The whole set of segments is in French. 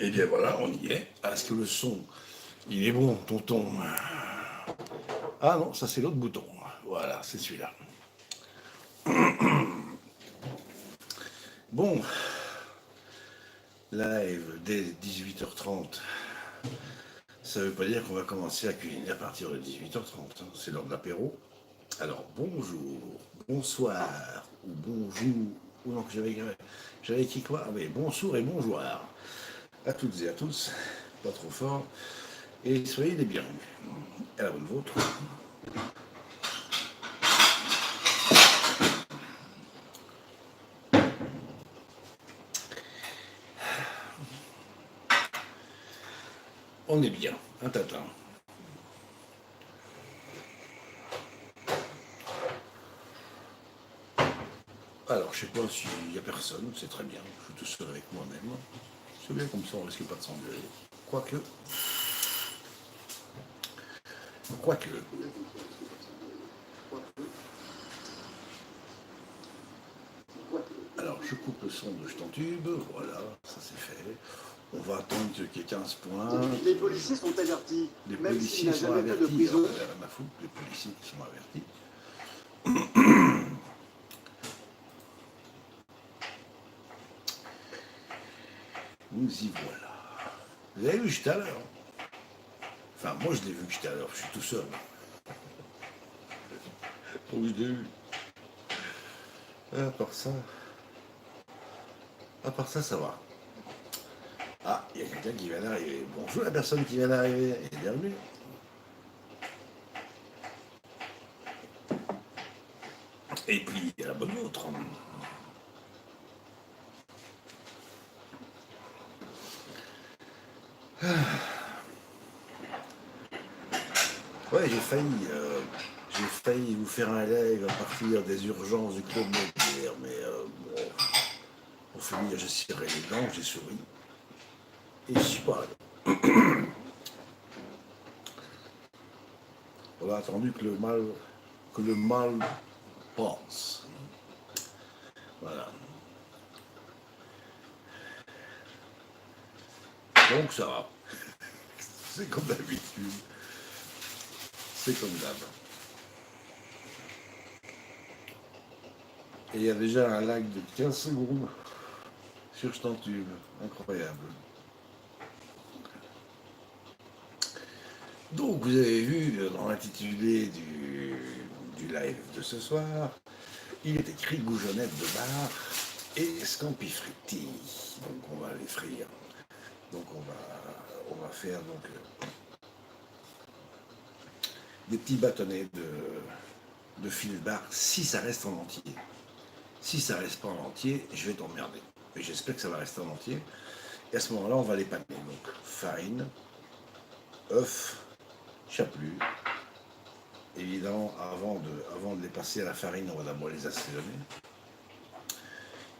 Et bien voilà, on y est. Est-ce que le son, il est bon, tonton? Ah non, ça c'est l'autre bouton. Voilà, c'est celui-là. Bon, live dès 18h30. Ça ne veut pas dire qu'on va commencer à cuisiner à partir de 18h30. C'est l'heure de l'apéro. Alors bonjour, bonsoir, ou bonjour, ou non, j'avais écrit quoi? Ah oui, bonsoir et bonjour à toutes et à tous, pas trop fort, et soyez les bienvenus. À la bonne vôtre. On est bien, un tatin. Alors, je sais pas s'il n'y a personne, c'est très bien, je suis tout seul avec moi-même. C'est bien comme ça, on risque pas de s'engueuler. Quoique. Quoique. Alors, je coupe le son de Je t'entube, voilà, ça c'est fait. On va attendre qu'il y ait 15 points. Les policiers sont avertis. Les même policiers s'il sont n'a jamais fait de avertis. prison. Alors, rien à foutre, les policiers qui sont avertis. Nous y voilà. Vous avez vu, j'étais à l'heure. Enfin, moi, je l'ai vu que j'étais à l'heure. Je suis tout seul. Donc, je l'ai vu. À part ça, ça va. Ah, il y a quelqu'un qui vient d'arriver. Bonjour la personne qui vient d'arriver. Et bienvenue. Et puis, il y a la bonne autre. Ouais, j'ai failli vous faire un live à partir des urgences du club mobilière, mais bon, pour finir, j'ai serré les dents, j'ai souri. Et je suis pas allé. On a attendu que le mal passe. Voilà. Donc ça va. C'est comme d'habitude. C'est comme d'hab. Et il y a déjà un lag de 15 secondes sur Je t'entube. Incroyable. Donc vous avez vu dans l'intitulé du live de ce soir, il est écrit Goujonette de bar et Scampi Fritti. Donc on va les frire. Donc on va faire donc des petits bâtonnets de fil bar si ça reste en entier. Si ça reste pas en entier, je vais t'emmerder. Mais j'espère que ça va rester en entier. Et à ce moment-là, on va les paner. Donc farine, œuf, chapelure. Évidemment, avant de les passer à la farine, on va d'abord les assaisonner.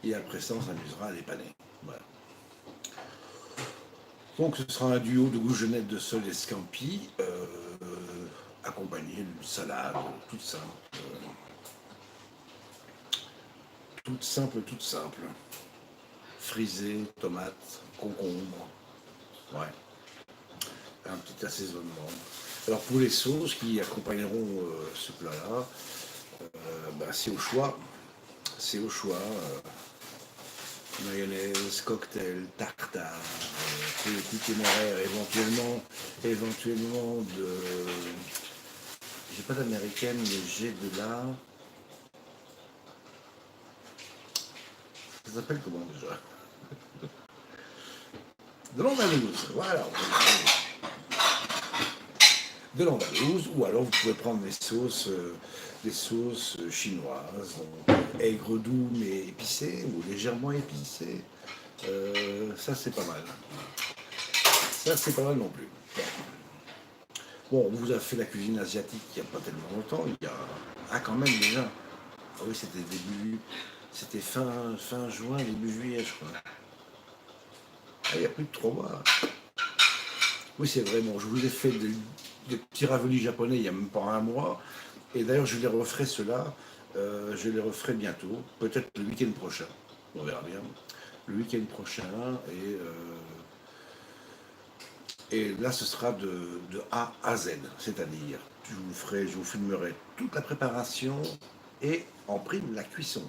Et après ça, on s'amusera à les paner. Voilà. Donc ce sera un duo de goujonette de sol et scampi, accompagné d'une salade toute simple. Toute simple. Frisée, tomate, concombre. Ouais. Un petit assaisonnement. Alors pour les sauces qui accompagneront ce plat-là, bah, c'est au choix. C'est au choix. Mayonnaise, cocktail, tartare, petit téméraire, éventuellement de. J'ai pas d'américaine, mais j'ai de la. Ça s'appelle comment déjà? De l'andalouse, voilà. De l'andalouse, ou alors vous pouvez prendre des sauces chinoises, aigre doux mais épicé, ou légèrement épicé. Ça c'est pas mal. Ça c'est pas mal non plus. Bon, on vous a fait la cuisine asiatique il n'y a pas tellement longtemps. Il y a. Ah quand même déjà. Ah oui, c'était début. C'était fin juin, début juillet, je crois. Ah, il y a plus de 3 mois. Oui, c'est vrai. Bon, je vous ai fait des petits ravioli japonais il n'y a même pas un mois. Et d'ailleurs, je les referai ceux-là. Je les referai bientôt. Peut-être le week-end prochain. On verra bien. Le week-end prochain. Et Et là, ce sera de A à Z, c'est-à-dire, je vous filmerai toute la préparation et en prime la cuisson.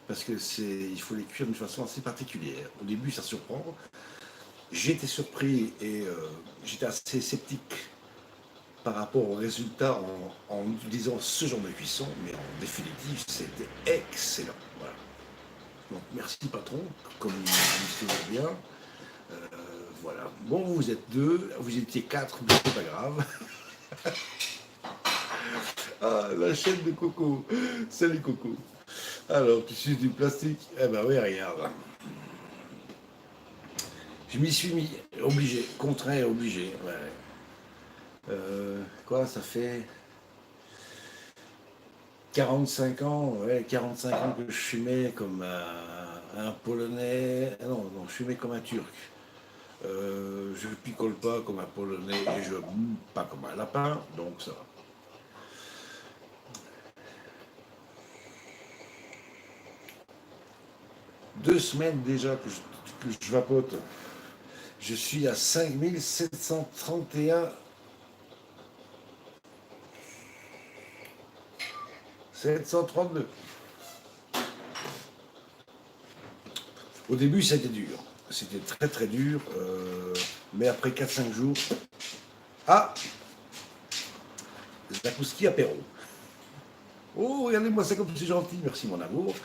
Parce que il faut les cuire d'une façon assez particulière. Au début, ça surprend. J'ai été surpris et j'étais assez sceptique par rapport aux résultats en utilisant ce genre de cuisson, mais en définitive, c'était excellent. Voilà. Donc merci patron, comme il dit toujours bien. Voilà. Bon, vous êtes deux, vous étiez quatre, mais c'est pas grave. Ah, la chaîne de Coco. Salut Coco. Alors, tu suces du plastique? Eh ben oui, regarde. Je m'y suis mis, obligé, contraint et obligé. Ouais. Quoi, ça fait 45 ans, ouais, 45 ans que je fumais comme un Polonais. Ah non, non, je fumais comme un Turc. Je picole pas comme un Polonais et je boue pas comme un lapin, donc ça va. 2 semaines déjà que je vapote. Je suis à 5731, 732. Au début, ça a été dur. C'était très très dur. Mais après 4-5 jours. Ah, Zakouski apéro. Oh, regardez-moi ça comme c'est gentil. Merci mon amour.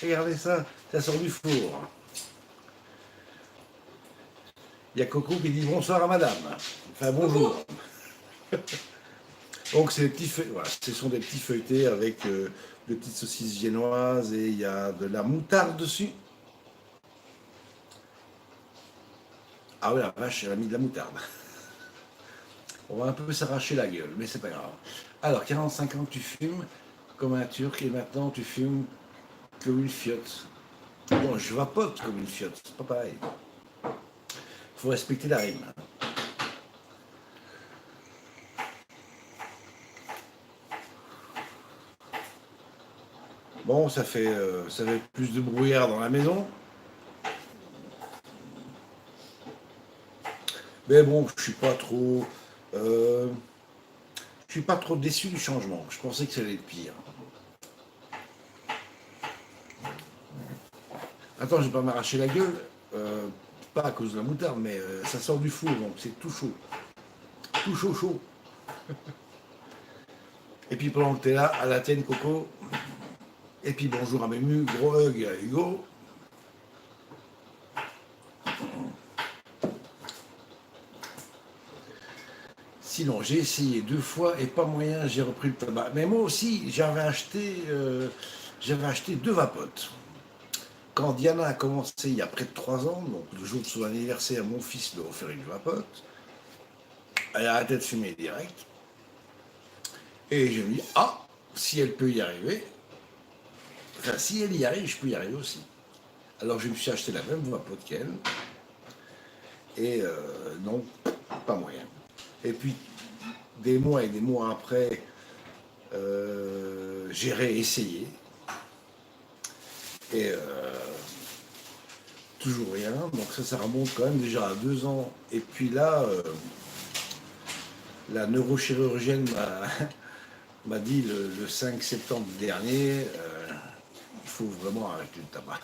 Regardez ça, ça sort du four. Il y a Coco qui dit bonsoir à madame. Enfin bonjour. Donc c'est des petits voilà, ce sont des petits feuilletés avec de petites saucisses viennoises et il y a de la moutarde dessus. Ah oui, la vache, elle a mis de la moutarde. On va un peu s'arracher la gueule, mais c'est pas grave. Alors, 45 ans que tu fumes comme un turc et maintenant tu fumes comme une fiotte. Bon, je vapote comme une fiotte, c'est pas pareil. Il faut respecter la rime. Bon, ça fait plus de brouillard dans la maison. Mais bon, je suis pas trop déçu du changement. Je pensais que ça allait être pire. Attends, je vais pas m'arracher la gueule. Pas à cause de la moutarde, mais ça sort du four, donc c'est tout chaud. Tout chaud, chaud. Et puis pendant que t'es là, à la tienne, Coco. Et puis bonjour à Mému, gros hug à Hugo. Sinon, j'ai essayé 2 fois et pas moyen, j'ai repris le tabac. Mais moi aussi, j'avais acheté 2 vapotes. Quand Diana a commencé il y a près de 3 ans, donc le jour de son anniversaire, mon fils lui a offert une vapote. Elle a arrêté de fumer direct. Et je me dis, ah, si elle peut y arriver, enfin, si elle y arrive, je peux y arriver aussi. Alors je me suis acheté la même vapote qu'elle. Et non, pas moyen. Et puis, des mois et des mois après, j'ai réessayé. Et toujours rien. Donc ça remonte quand même déjà à 2 ans. Et puis là, la neurochirurgienne m'a dit le 5 septembre dernier, il faut vraiment arrêter le tabac.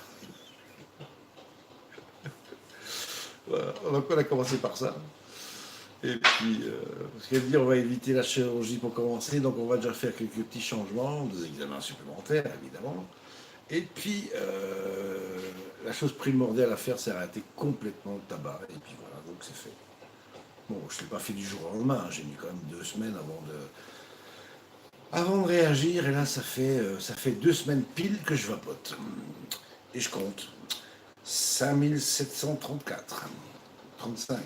Voilà. Donc on a commencé par ça. Et puis, ce qu'elle dit, on va éviter la chirurgie pour commencer, donc on va déjà faire quelques petits changements, des examens supplémentaires évidemment. Et puis, la chose primordiale à faire, c'est arrêter complètement le tabac. Et puis voilà, donc c'est fait. Bon, je ne l'ai pas fait du jour au lendemain, hein. J'ai mis quand même 2 semaines avant de réagir. Et là, ça fait 2 semaines pile que je vapote. Et je compte. 5734. 35.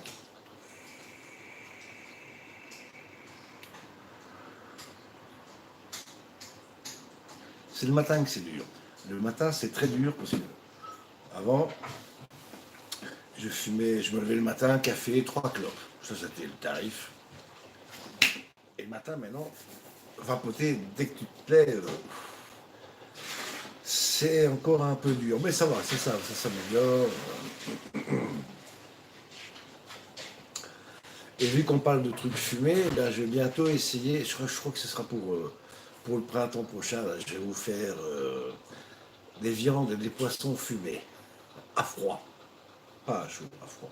C'est le matin que c'est dur. Le matin, c'est très dur parce que avant, je fumais, je me levais le matin, café, 3 clopes. Ça, c'était le tarif. Et le matin, maintenant, vapoter dès que tu te plais, c'est encore un peu dur. Mais ça va, c'est ça s'améliore. Et vu qu'on parle de trucs fumés, ben, je vais bientôt essayer, je crois que ce sera pour le printemps prochain, là, je vais vous faire des viandes et des poissons fumés, à froid, pas à chaud, à froid.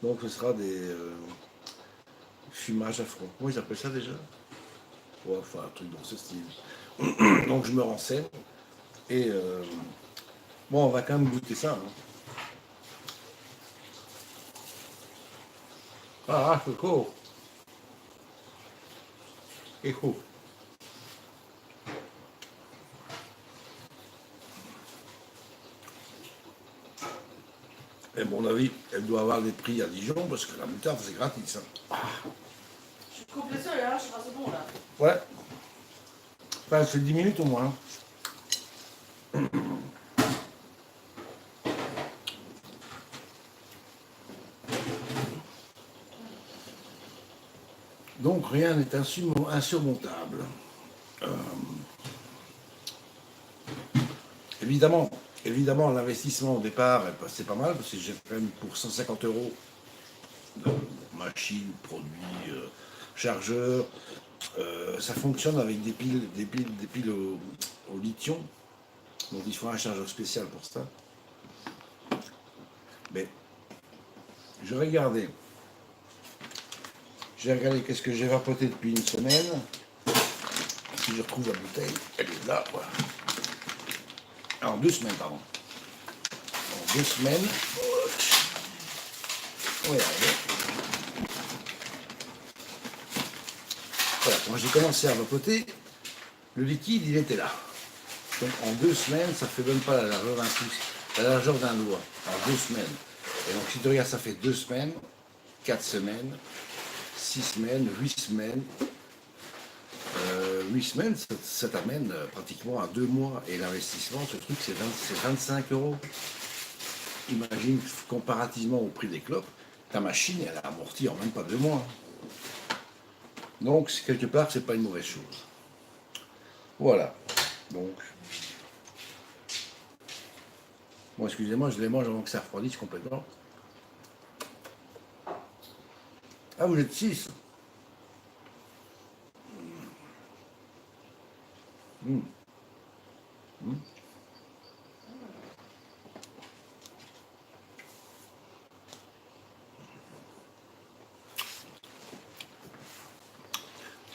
Donc ce sera des fumages à froid. Comment ils appellent ça déjà? Ouais, enfin un truc dans ce style. Donc je me renseigne et bon, on va quand même goûter ça. Hein. Ah, c'est cool. C'est cool. Et à mon avis, elle doit avoir des prix à Dijon parce que la moutarde c'est gratis. Hein. Je suis complètement là, je crois que c'est bon là. Ouais. Enfin, c'est 10 minutes au moins. Donc rien n'est insurmontable. Euh, évidemment, évidemment, l'investissement au départ, c'est pas mal parce que j'ai quand même pour 150 euros de machines, produits, chargeurs. Ça fonctionne avec des piles au lithium. Donc il faut un chargeur spécial pour ça. Mais je regardais. J'ai regardé qu'est-ce que j'ai vapoté depuis une semaine. Si je retrouve la bouteille, elle est là. Voilà. En 2 semaines, pardon. En 2 semaines. On va y arriver. Voilà, quand j'ai commencé à vapoter, le liquide, il était là. Donc en 2 semaines, ça fait même pas la largeur d'un pouce, la largeur d'un doigt. En 2 semaines. Et donc si tu regardes, ça fait 2 semaines, 4 semaines, 6 semaines, 8 semaines. 8 semaines, ça t'amène pratiquement à 2 mois. Et l'investissement, ce truc, c'est 25 euros. Imagine, comparativement au prix des clopes, ta machine, elle a amorti en même pas 2 mois. Donc, quelque part, c'est pas une mauvaise chose. Voilà. Donc. Bon, excusez-moi, je les mange avant que ça refroidisse complètement. Ah, vous êtes 6. Mmh. Mmh.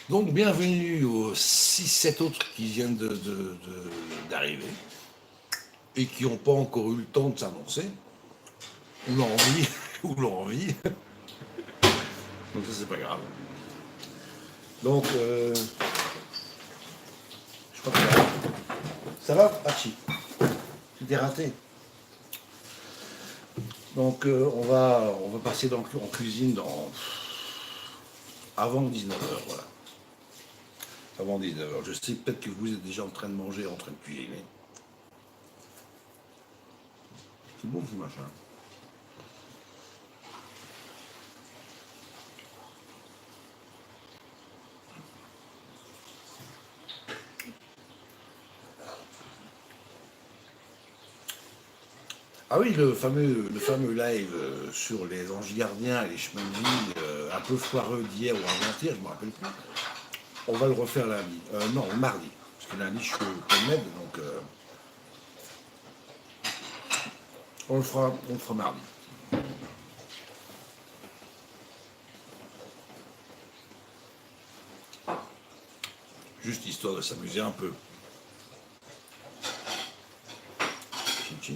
Donc, bienvenue aux 6-7 autres qui viennent d'arriver et qui n'ont pas encore eu le temps de s'annoncer, ou l'envie, ou l'envie. Donc, ça, c'est pas grave. Donc, je crois que ça va. Ça va, Hachi? Tu t'es raté. Donc, on va passer en cuisine avant 19h, voilà. Avant 19h. Je sais peut-être que vous êtes déjà en train de manger, en train de cuisiner. C'est bon ce machin. Ah oui, le fameux live sur les anges gardiens et les chemins de vie, un peu foireux d'hier ou avant-hier, je ne me rappelle plus. On va le refaire lundi. Non, mardi. Parce que lundi, je suis au PMED, donc on le fera mardi. Juste histoire de s'amuser un peu. Chin chin.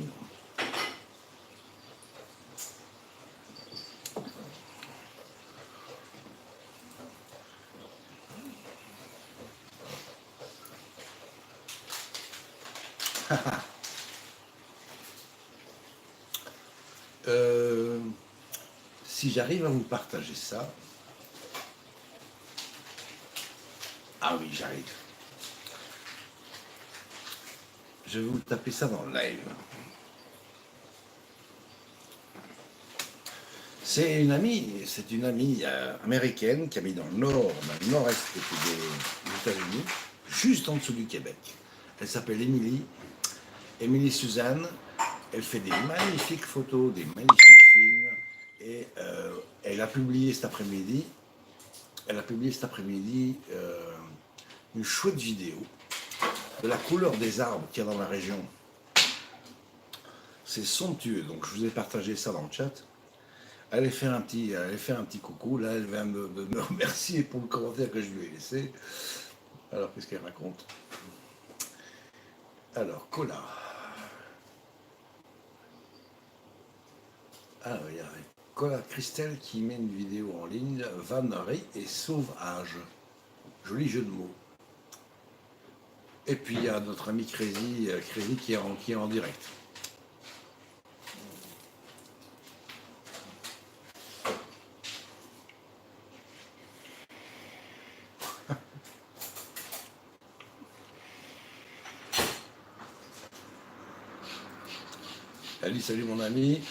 Si j'arrive à vous partager ça. Ah oui, j'arrive. Je vais vous taper ça dans le live. C'est une amie américaine qui habite dans le nord-est des États-Unis, juste en dessous du Québec. Elle s'appelle Émilie Suzanne. Elle fait des magnifiques photos, des magnifiques films. Et elle a publié cet après-midi, une chouette vidéo de la couleur des arbres qu'il y a dans la région. C'est somptueux, donc je vous ai partagé ça dans le chat. Elle fait un petit coucou, là elle vient de me remercier pour le commentaire que je lui ai laissé. Alors qu'est-ce qu'elle raconte? Alors, Cola. Alors, il y a Cola Christelle qui met une vidéo en ligne, vannerie et sauvage. Joli jeu de mots. Et puis il y a notre ami Crazy qui est en direct. Elle dit salut mon ami,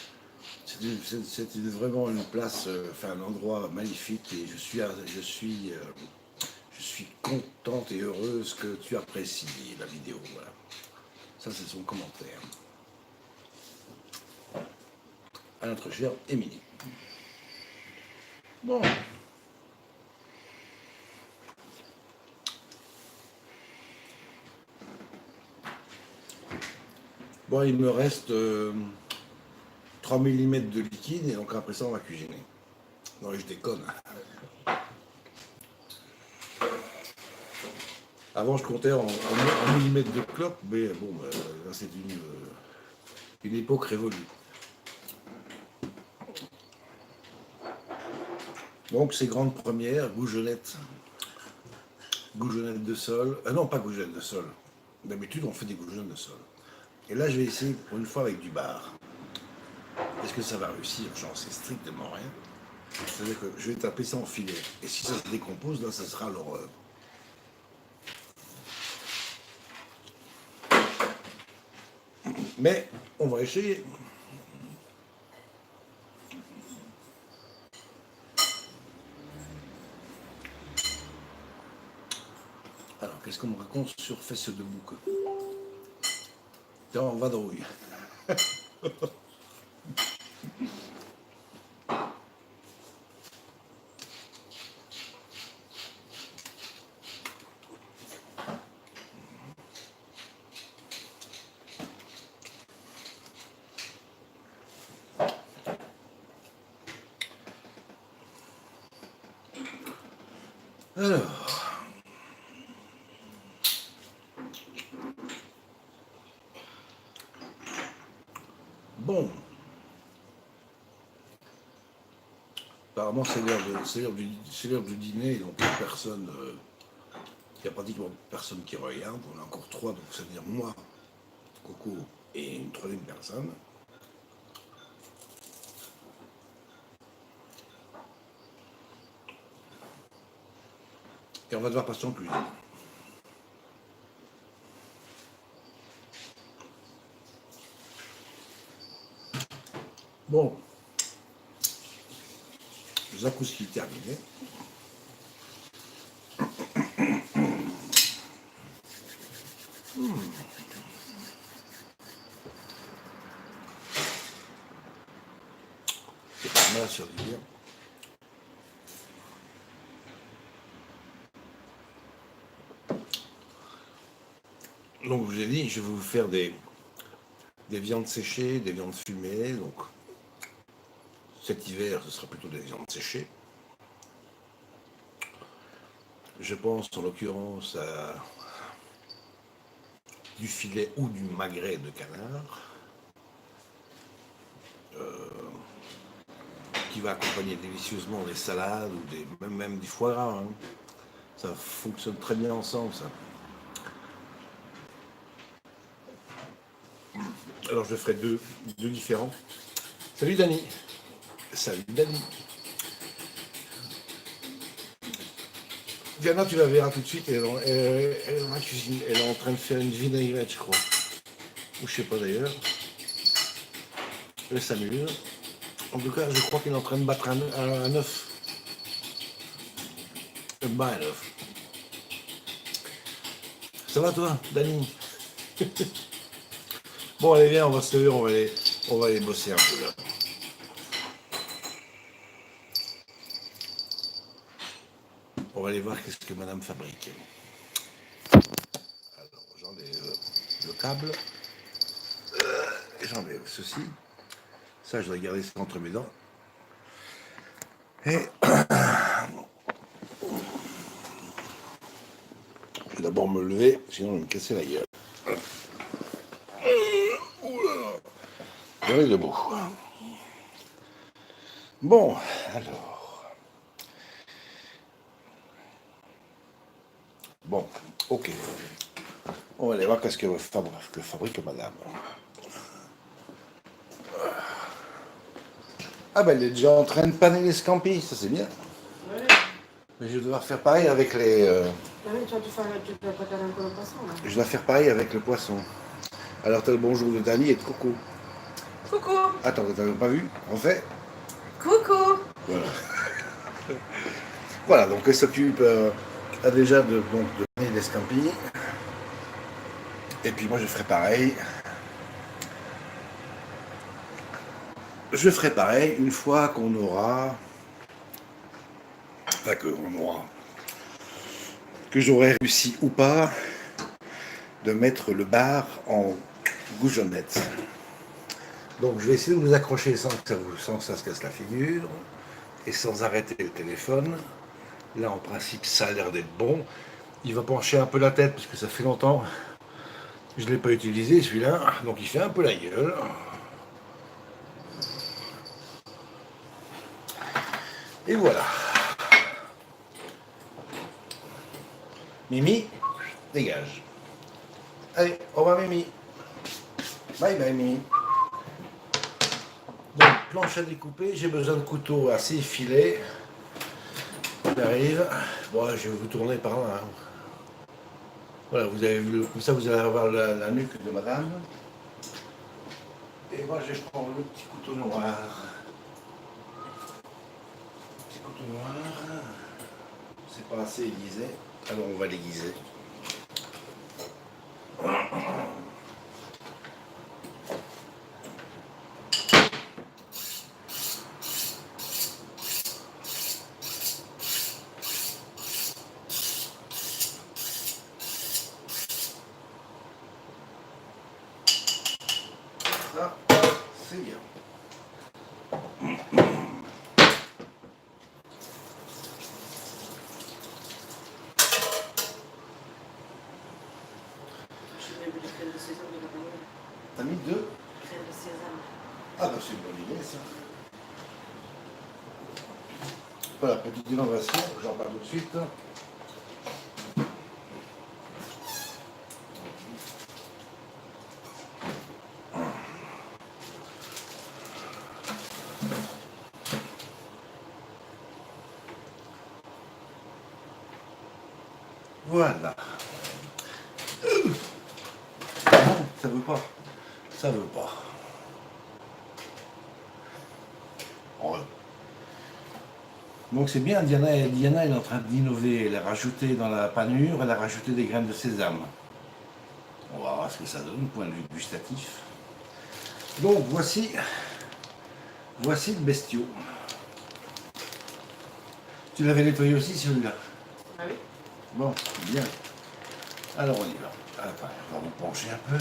c'est vraiment une place, un endroit magnifique et je suis contente et heureuse que tu apprécies la vidéo. Voilà. Ça c'est son commentaire. À notre chère Émilie. Bon. Bon, il me reste 3 mm de liquide et donc après ça on va cuisiner. Non, je déconne. Avant je comptais en millimètres de clope, mais bon, là c'est une époque révolue. Donc ces grandes premières, goujonnettes de sol. Non, pas goujonnettes de sol. D'habitude on fait des goujonnettes de sol. Et là, je vais essayer pour une fois avec du bar. Est-ce que ça va réussir? J'en sais strictement rien. C'est-à-dire que je vais taper ça en filet. Et si ça se décompose, là, ça sera l'horreur. Mais on va essayer. Alors, qu'est-ce qu'on me raconte sur Fesses de Bouc? Tiens, on va drouille. Alors, bon, apparemment c'est l'heure du dîner, donc il y a pratiquement personne qui regarde, on est encore 3, donc ça veut dire moi, Coco et une troisième personne. Et on va devoir passer en cuisine. Bon, zakouski terminé. C'est pas mal à servir. Donc je vous ai dit, je vais vous faire des viandes séchées, des viandes fumées. Donc cet hiver, ce sera plutôt des viandes séchées. Je pense en l'occurrence à du filet ou du magret de canard qui va accompagner délicieusement des salades ou même du foie gras. Hein. Ça fonctionne très bien ensemble, ça. Alors je ferai deux différents. Salut Dani. Salut Dani. Diana, tu la verras tout de suite, elle est dans la cuisine. Elle est en train de faire une vinaigrette, je crois. Ou je sais pas d'ailleurs. Elle s'amuse. En tout cas, je crois qu'elle est en train de battre un œuf. Elle bat un œuf. Ça va toi, Dani? Bon, allez, viens, on va se lever, on va aller bosser un peu là. On va aller voir qu'est-ce que madame fabrique. Alors, j'enlève le câble. J'enlève ceci. Ça, je dois garder ça entre mes dents. Et je vais d'abord me lever, sinon je vais me casser la gueule. Je vais debout. Bon, alors. Bon, ok. On va aller voir qu'est-ce que fabrique madame. Ah ben elle est déjà en train de paner les scampis, ça c'est bien. Ouais. Mais je vais devoir faire pareil avec les... Ah oui, tu vas préparer encore le poisson là. Je dois faire pareil avec le poisson. Alors t'as le bonjour de Dani et de Coco. Coucou. Attends, t'avais pas vu? En fait, Coucou. voilà. Voilà, donc elle s'occupe déjà de paner les scampis. Et puis moi je ferai pareil. Je ferai pareil une fois qu'on aura... Enfin que j'aurai réussi ou pas de mettre le bar en goujonnette. Donc je vais essayer de vous accrocher sans que ça se casse la figure et sans arrêter le téléphone. Là en principe ça a l'air d'être bon. Il va pencher un peu la tête parce que ça fait longtemps. Je ne l'ai pas utilisé celui-là, donc il fait un peu la gueule. Et voilà. Mimi, dégage. Allez, au revoir Mimi. Bye bye Mimi. Donc, planche à découper, j'ai besoin de couteaux assez effilés. J'arrive. Bon, je vais vous tourner par là. Hein. Voilà, vous avez vu, comme ça vous allez avoir la nuque de madame. Et moi je vais prendre le petit couteau noir. Petit couteau noir. C'est pas assez aiguisé, alors on va l'aiguiser. Ça, c'est bien. T'as mis deux? Crème de sésame. Ah bah c'est une bonne idée ça. Voilà, petite innovation, j'en parle tout de suite. Voilà. Non, ça veut pas. Ça veut pas. Ouais. Donc c'est bien, Diana elle est en train d'innover. Elle a rajouté dans la panure, elle a rajouté des graines de sésame. On va voir ce que ça donne, point de vue gustatif. Donc voici le bestiau. Tu l'avais nettoyé aussi celui-là? Ah oui. Bon, bien. Alors on y va. Attends, on va vous pencher un peu.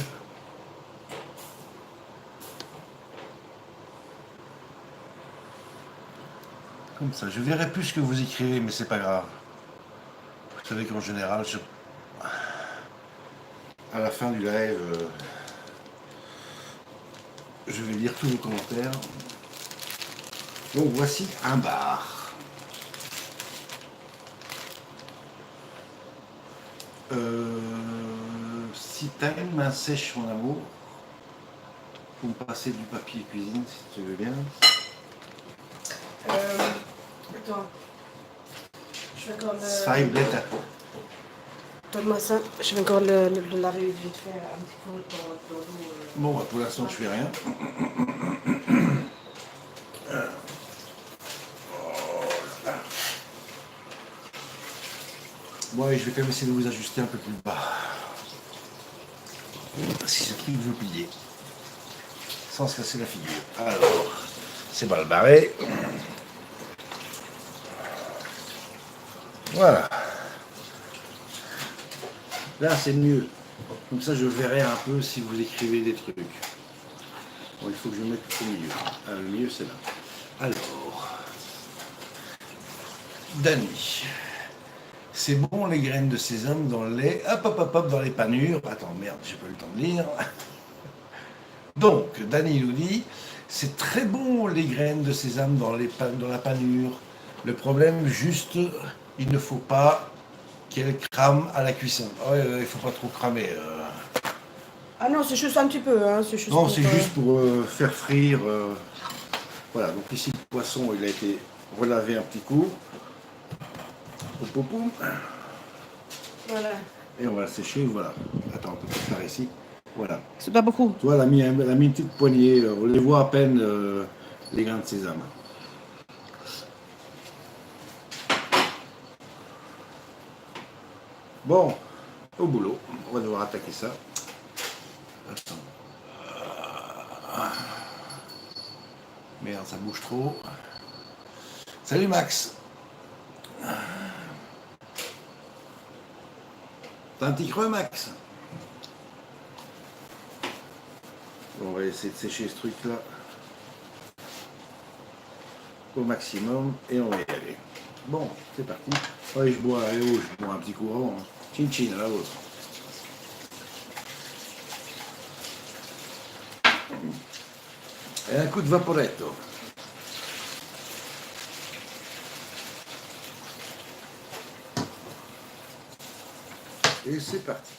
Comme ça, je verrai plus ce que vous écrivez, mais c'est pas grave. Vous savez qu'en général, à la fin du live, je vais lire tous vos commentaires. Donc voici un bar. Si t'aimes main sèche mon amour, pour me passer du papier cuisine si tu veux bien. Attends. Je vais encore le... Zwei Blätter. Donne-moi ça. Je vais encore le laver vite fait un petit peu pour l'eau. Bon, bah, pour l'instant je fais rien. Bon, et je vais quand même essayer de vous ajuster un peu plus bas. Si ce truc veut plier. Sans se casser la figure. Alors, c'est mal barré. Voilà. Là, c'est mieux. Comme ça, je verrai un peu si vous écrivez des trucs. Bon, il faut que je mette au milieu. Ah, le milieu, c'est là. Alors, Dany. C'est bon les graines de sésame dans le lait. Hop, hop, hop, hop, dans les panures. Attends, merde, j'ai pas eu le temps de lire. Donc, Dany nous dit, c'est très bon les graines de sésame dans la panure. Le problème, juste, il ne faut pas qu'elles crament à la cuisson. Ouais, il faut pas trop cramer. Ah non, c'est juste un petit peu. Hein. C'est juste Non, pour, c'est juste pour faire frire. Voilà, donc ici, le poisson, il a été relavé un petit coup. Poum, poum. Voilà. Et on va le sécher, voilà. Attends, on peut faire ici. Voilà. C'est pas beaucoup. Tu vois, elle a mis une petite poignée. On les voit à peine, les grains de sésame. Bon, au boulot. On va devoir attaquer ça. Attends. Merde, ça bouge trop. Salut Max. T'as un petit creux, Max? On va essayer de sécher ce truc-là au maximum et on va y aller. Bon, c'est parti. Ouais, je bois un petit courant. Hein. Chin chin à la vôtre. Et un coup de vaporetto. Et c'est parti.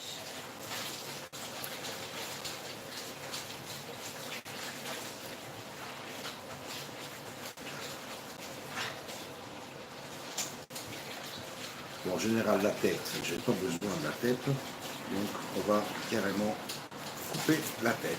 Bon, en général, la tête, j'ai pas besoin de la tête, donc on va carrément couper la tête.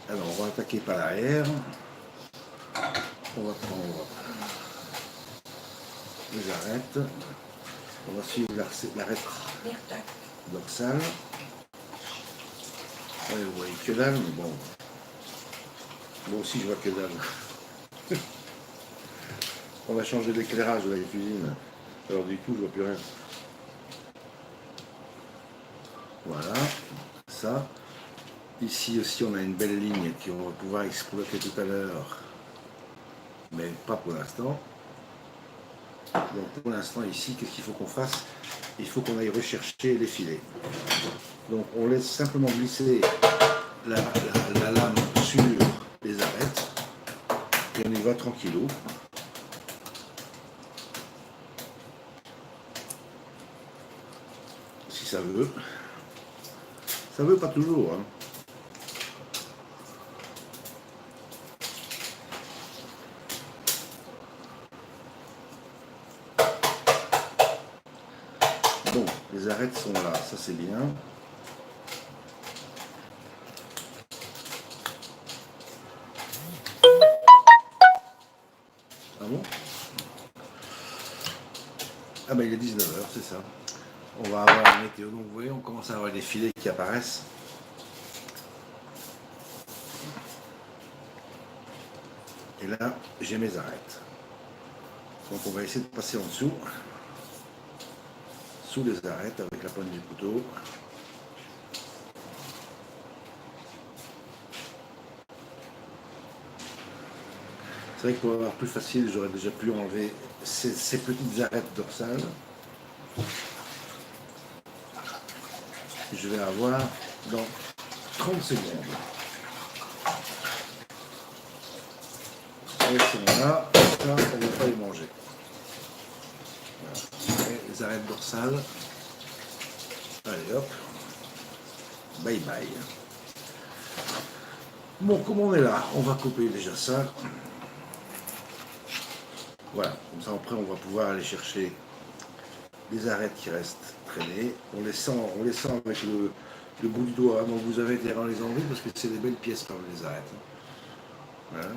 Alors, on va attaquer par l'arrière. On va prendre les arêtes. On va suivre l'arête dorsale. Ouais, vous voyez que dalle, mais bon. Moi aussi, je vois que dalle. On va changer l'éclairage de la cuisine. Alors, du coup, je vois plus rien. Voilà. Ça. Ici aussi, on a une belle ligne qu'on va pouvoir exploiter tout à l'heure. Mais pas pour l'instant. Donc pour l'instant ici, qu'est-ce qu'il faut qu'on fasse? Il faut qu'on aille rechercher les filets. Donc on laisse simplement glisser la lame sur les arêtes et on y va tranquillou. Si ça veut. Ça veut pas toujours. Hein. Bon, les arêtes sont là, ça c'est bien. Ah bon? Ah ben il est 19 h, c'est ça. On va avoir la météo, donc vous voyez, on commence à avoir des filets qui apparaissent. Et là, j'ai mes arêtes. Donc on va essayer de passer en dessous, sous les arêtes avec la pointe du couteau. C'est vrai que pour avoir plus facile, j'aurais déjà pu enlever ces petites arêtes dorsales. Je vais avoir dans 30 secondes. Et c'est là, ça, on ne va pas les manger. Voilà. Et les arêtes dorsales. Allez hop. Bye bye. Bon, comme on est là, on va couper déjà ça. Voilà, comme ça après on va pouvoir aller chercher les arêtes qui restent traînées. On les sent avec le bout du doigt. Donc vous avez intérêt à les enlever parce que c'est des belles pièces par les arêtes. Voilà.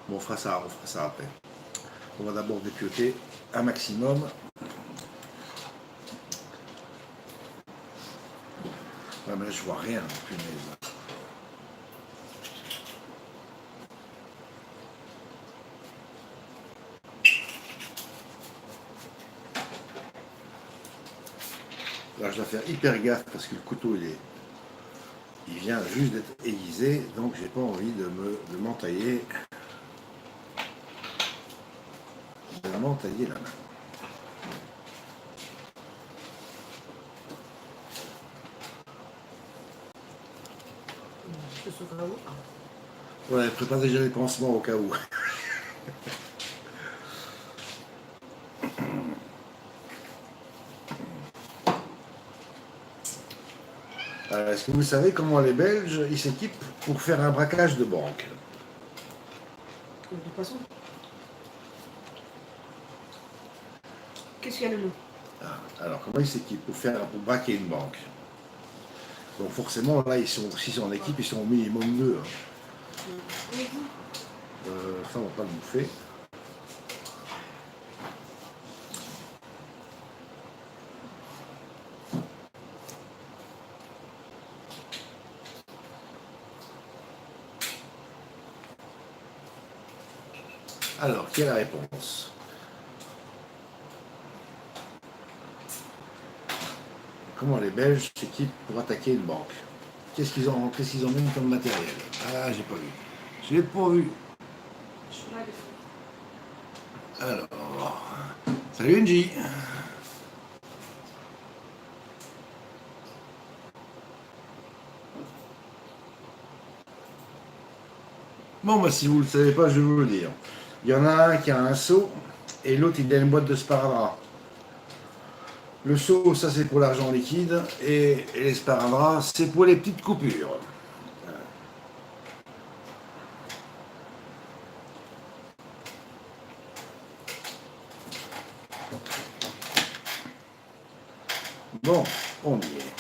Bon, on fera ça après. On va d'abord dépioter un maximum. mais là, je vois rien, punaise. Là, je dois faire hyper gaffe parce que le couteau, il vient juste d'être aiguisé, donc j'ai pas envie de m'entailler la main. Je souffre vraiment. Ouais, prépare déjà les pansements au cas où. Est-ce que vous savez comment les Belges ils s'équipent pour faire un braquage de banque? Du poisson. Qu'est-ce qu'il y a le loup? Alors, comment ils s'équipent pour braquer une banque? Donc forcément, là, s'ils sont en équipe, ils sont au minimum deux. Hein. Ça, on va pas le bouffer. Alors, quelle est la réponse? Comment les Belges s'équipent pour attaquer une banque? Qu'est-ce qu'ils ont mis comme matériel? Ah, j'ai pas vu. J'ai pas vu. Alors, salut NJ. Bon, bah, si vous ne le savez pas, je vais vous le dire. Il y en a un qui a un seau et l'autre il a une boîte de sparadrap. Le seau, ça c'est pour l'argent liquide et les sparadraps, c'est pour les petites coupures. Bon, on y est.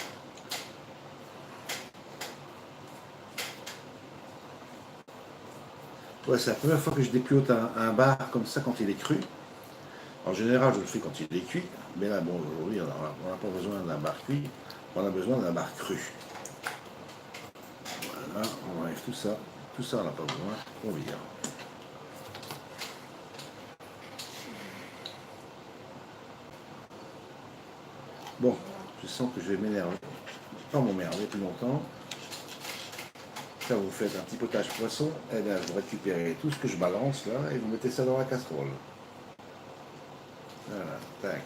Ouais, c'est la première fois que je dépiote un bar comme ça quand il est cru. En général, je le fais quand il est cuit, mais là, bon, aujourd'hui, on n'a pas besoin d'un bar cuit, on a besoin d'un bar cru. Voilà, on enlève tout ça. Tout ça, on n'a pas besoin, on vire. Bon, je sens que je vais m'énerver. Je ne vais pas m'emmerder plus longtemps. Quand vous faites un petit potage poisson, eh bien, vous récupérez tout ce que je balance là et vous mettez ça dans la casserole. Voilà, tac.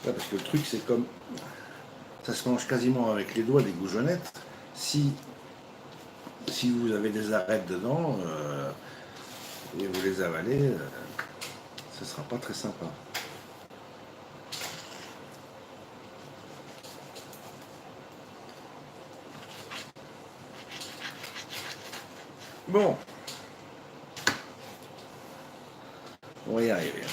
Là, parce que le truc, c'est comme ça se mange quasiment avec les doigts des goujonnettes. Si vous avez des arêtes dedans et vous les avalez, ce ne sera pas très sympa. Bon, on va y arriver.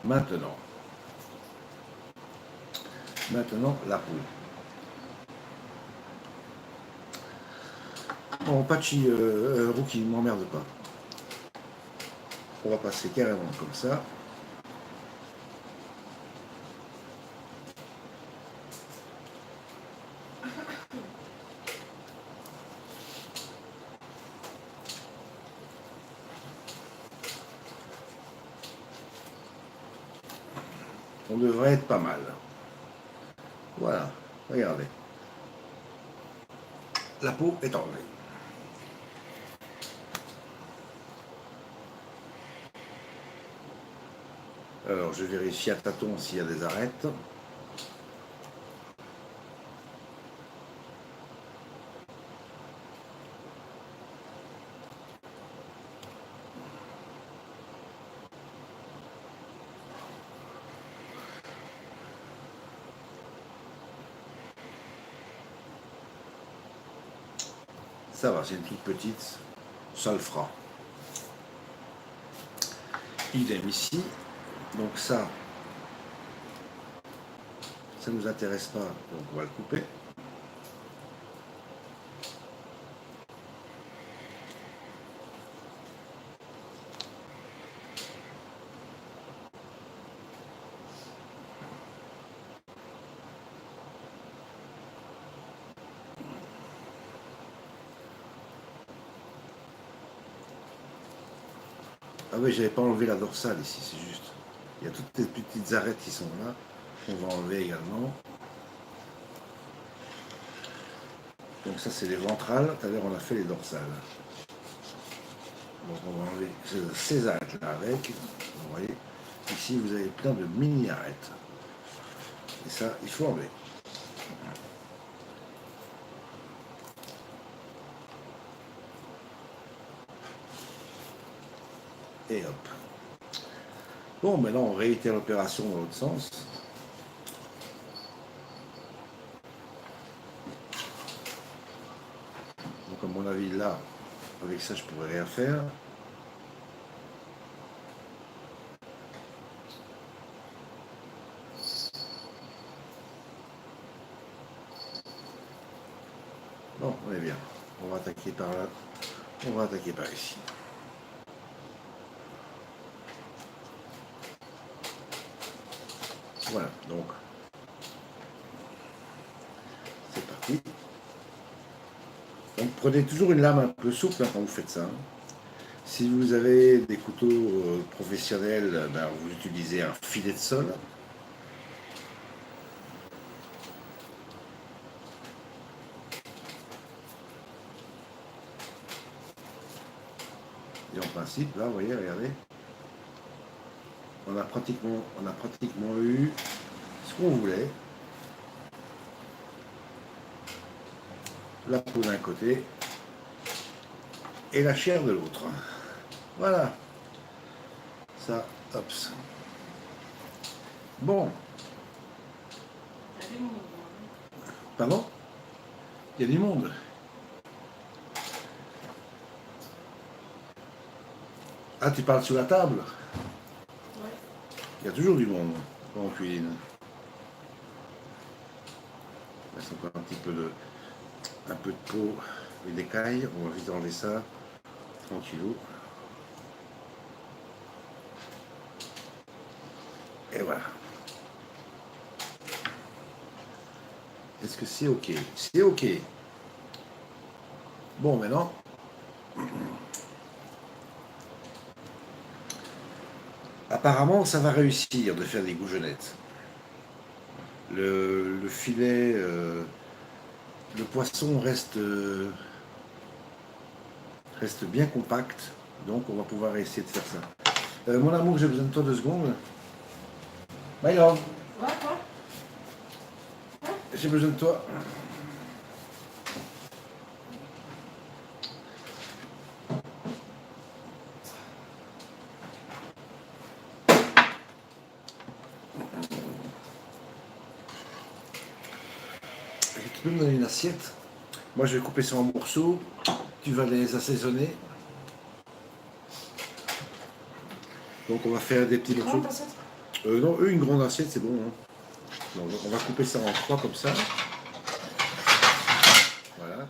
Maintenant, la peau. Bon, Patchy, Rookie, ne m'emmerde pas. On va passer carrément comme ça. On devrait être pas mal. Voilà, regardez. La peau est enlevée. Alors, je vérifie à tâtons s'il y a des arêtes. Ça va, c'est une toute petite, ça le fera. Idem ici, donc ça ne nous intéresse pas, donc on va le couper. oui, j'avais pas enlevé la dorsale ici, c'est juste. Il y a toutes les petites arêtes qui sont là, qu'on va enlever également. Donc ça c'est les ventrales, tout à l'heure on a fait les dorsales. Donc on va enlever ces arêtes là avec. Vous voyez, ici vous avez plein de mini arêtes. Et ça, il faut enlever. Et hop. Bon, maintenant on réitère l'opération dans l'autre sens. Donc à mon avis là, avec ça je pourrais rien faire. Bon, on est bien. On va attaquer par là. On va attaquer par ici. Voilà, donc c'est parti. Donc prenez toujours une lame un peu souple hein, quand vous faites ça. Hein. Si vous avez des couteaux professionnels, ben, vous utilisez un filet de sol. Et en principe, là, vous voyez, regardez, on a pratiquement eu ce qu'on voulait. La peau d'un côté et la chair de l'autre. Voilà. Ça, hop. Bon. Pardon? Il y a du monde. Ah, tu parles sous la table? Ouais. Il y a toujours du monde quand on cuisine. Il reste encore un peu de peau et d'écailles. On va vite enlever ça. Tranquillou. Et voilà. Est-ce que c'est OK? C'est OK. Bon, maintenant, apparemment, ça va réussir de faire des goujonnettes. Le filet, le poisson reste bien compact, donc on va pouvoir essayer de faire ça. Mon amour, j'ai besoin de toi 2 secondes. My love, Ouais, quoi? j'ai besoin de toi. Tu peux me donner une assiette? Moi, je vais couper ça en morceaux. Tu vas les assaisonner. Donc, on va faire des petits morceaux. Grande assiette? Non, une grande assiette, c'est bon. Hein. Donc, on va couper ça en 3 comme ça. Voilà.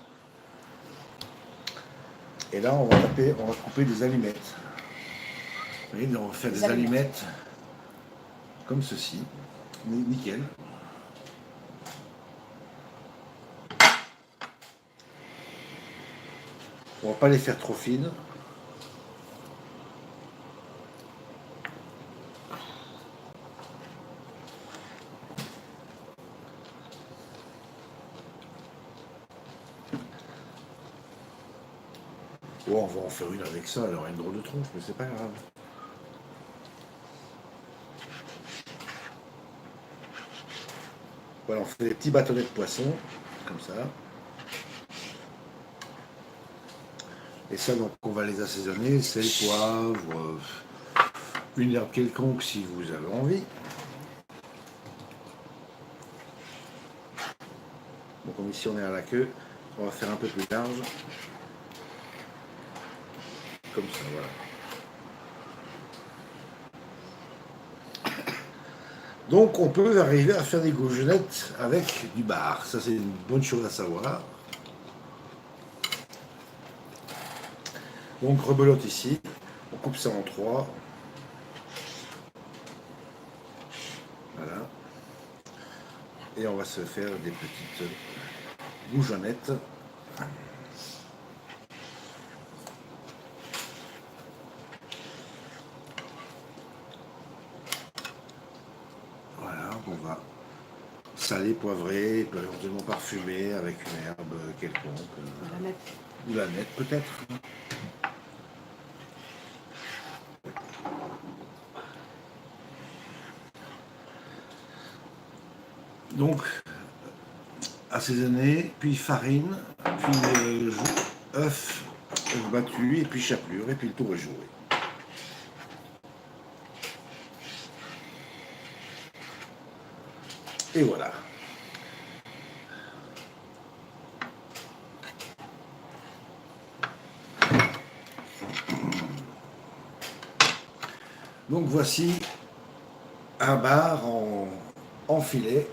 Et là, on va couper des allumettes. Vous voyez, on va faire des allumettes comme ceci. Nickel. On va pas les faire trop fines. Oh, on va en faire une avec ça, elle aura une drôle de tronche, mais c'est pas grave. Voilà, on fait des petits bâtonnets de poisson, comme ça. Et ça, donc, on va les assaisonner, sel, poivre, une herbe quelconque si vous avez envie. Donc, comme ici on est à la queue, on va faire un peu plus large. Comme ça, voilà. Donc, on peut arriver à faire des goujonnettes avec du bar. Ça, c'est une bonne chose à savoir. Donc, rebelote ici. On coupe ça en 3. Voilà. Et on va se faire des petites goujonnettes. salé, poivré, éventuellement parfumé avec une herbe quelconque. La nette. Ou la nette peut-être. Donc, assaisonner, puis farine, puis œuf battu, et puis chapelure, et puis le tour est joué. Et voilà. Donc voici un bar en filet,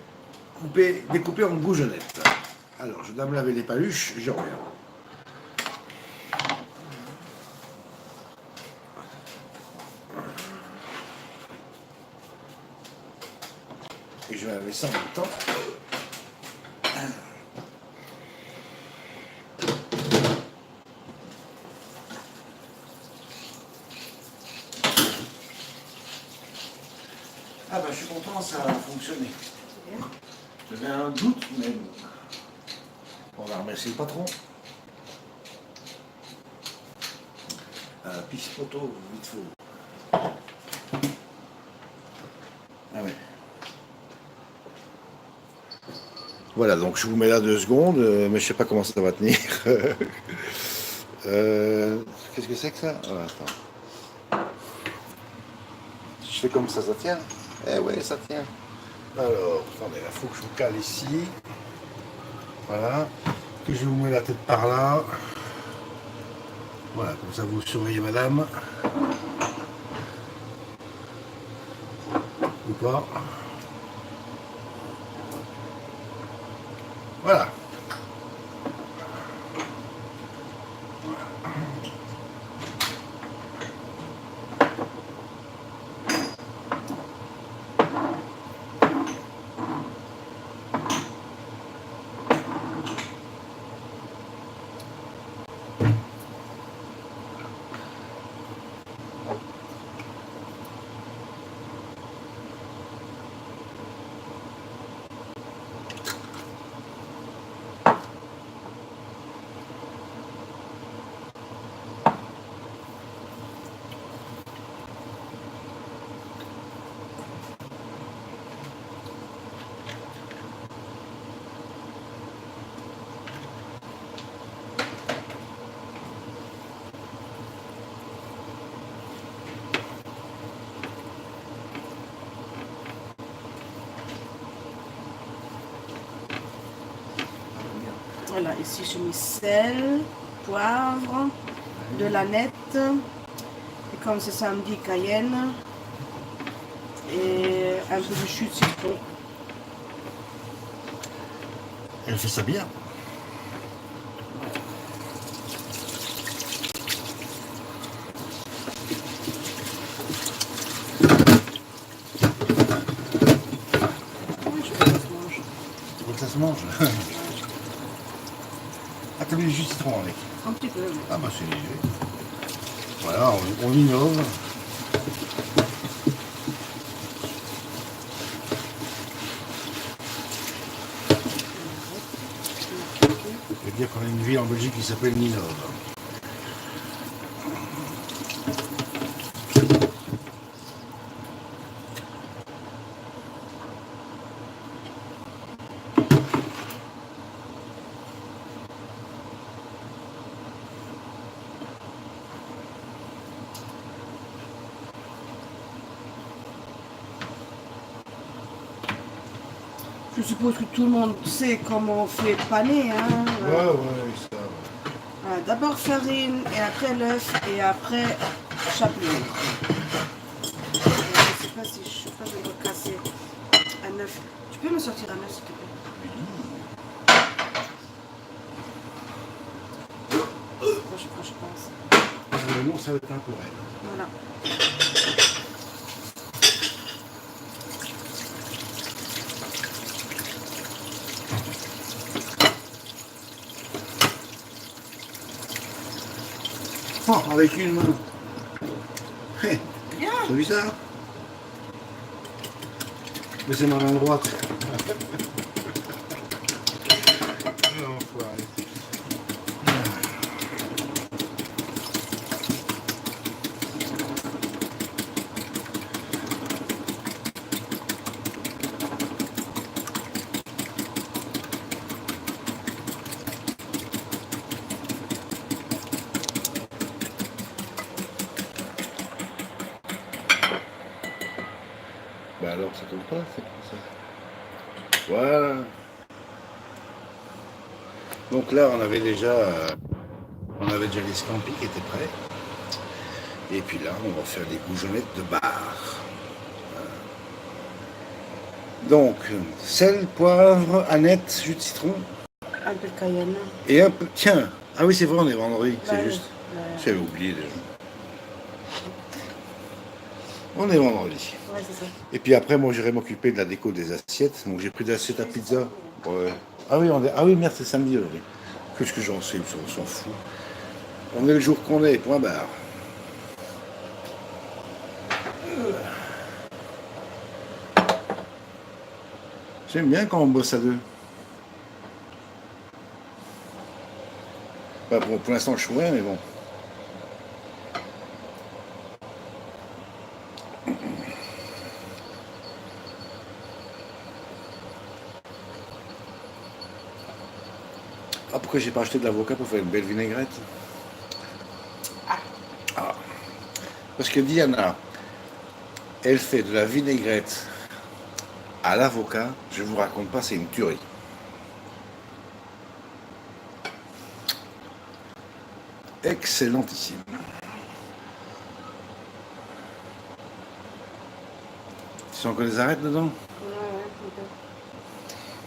découpé en goujonnettes. Alors, je dois me laver les paluches, je reviens. Et je vais laver ça en même temps. Ah bah je suis content, ça a fonctionné. J'avais un doute, mais bon. On va remercier le patron. Pisse poteau, vite faut. Ah ouais. Voilà, donc je vous mets là 2 secondes, mais je sais pas comment ça va tenir. Qu'est-ce que c'est que ça? Ah, attends. Je fais comme ça tient? Eh ouais, ça tient. Alors, attendez, il faut que je vous cale ici. Voilà. Que je vous mets la tête par là. Voilà, comme ça vous surveillez madame. Ou pas. Voilà. Voilà, ici j'ai mis sel, poivre, de la nette, et comme c'est samedi, cayenne, et un peu de jus de citron. Elle fait ça bien. Oui, je veux que ça se mange. Tu veux que ça se mange? Ah, t'as mis du jus de citron avec? Un petit peu. Oui. Ah bah c'est léger. Voilà, on innove. Je veux dire qu'on a une ville en Belgique qui s'appelle Ninove. Je suppose que tout le monde sait comment on fait paner. Hein. Ouais, ça. Voilà, d'abord farine, et après l'œuf, et après chapelure. Je sais pas si je vais me casser un œuf. Tu peux me sortir un œuf s'il te plaît? Je pense. Non, ça va être incorrect. Voilà. Oh, avec une main. Hé, Bien. t'as vu ça? Mais c'est ma main droite. alors ça compte pas, c'est comme ça. Voilà. Donc là, on avait déjà les scampis qui étaient prêts. Et puis là, on va faire des goujonnettes de bar. Donc, sel, poivre, aneth, jus de citron. Un peu de cayenne. Et un peu. Tiens, ah oui, c'est vrai, on est vendredi, c'est Ouais, juste. ouais. J'avais oublié déjà. On est vendredi. Ouais, c'est ça. Et puis après, moi, j'irai m'occuper de la déco des assiettes. Donc, j'ai pris des assiettes à pizza. Ouais. Ah oui, ah oui, merde, c'est samedi aujourd'hui. Qu'est-ce que j'en sais, on s'en fout. On est le jour qu'on est, point barre. J'aime bien quand on bosse à deux. Bah, bon, pour l'instant, je suis rien, mais bon. Ah, pourquoi j'ai pas acheté de l'avocat pour faire une belle vinaigrette? Ah. Parce que Diana, elle fait de la vinaigrette à l'avocat, je vous raconte pas, c'est une tuerie. Excellentissime. Tu sens que les arêtes dedans?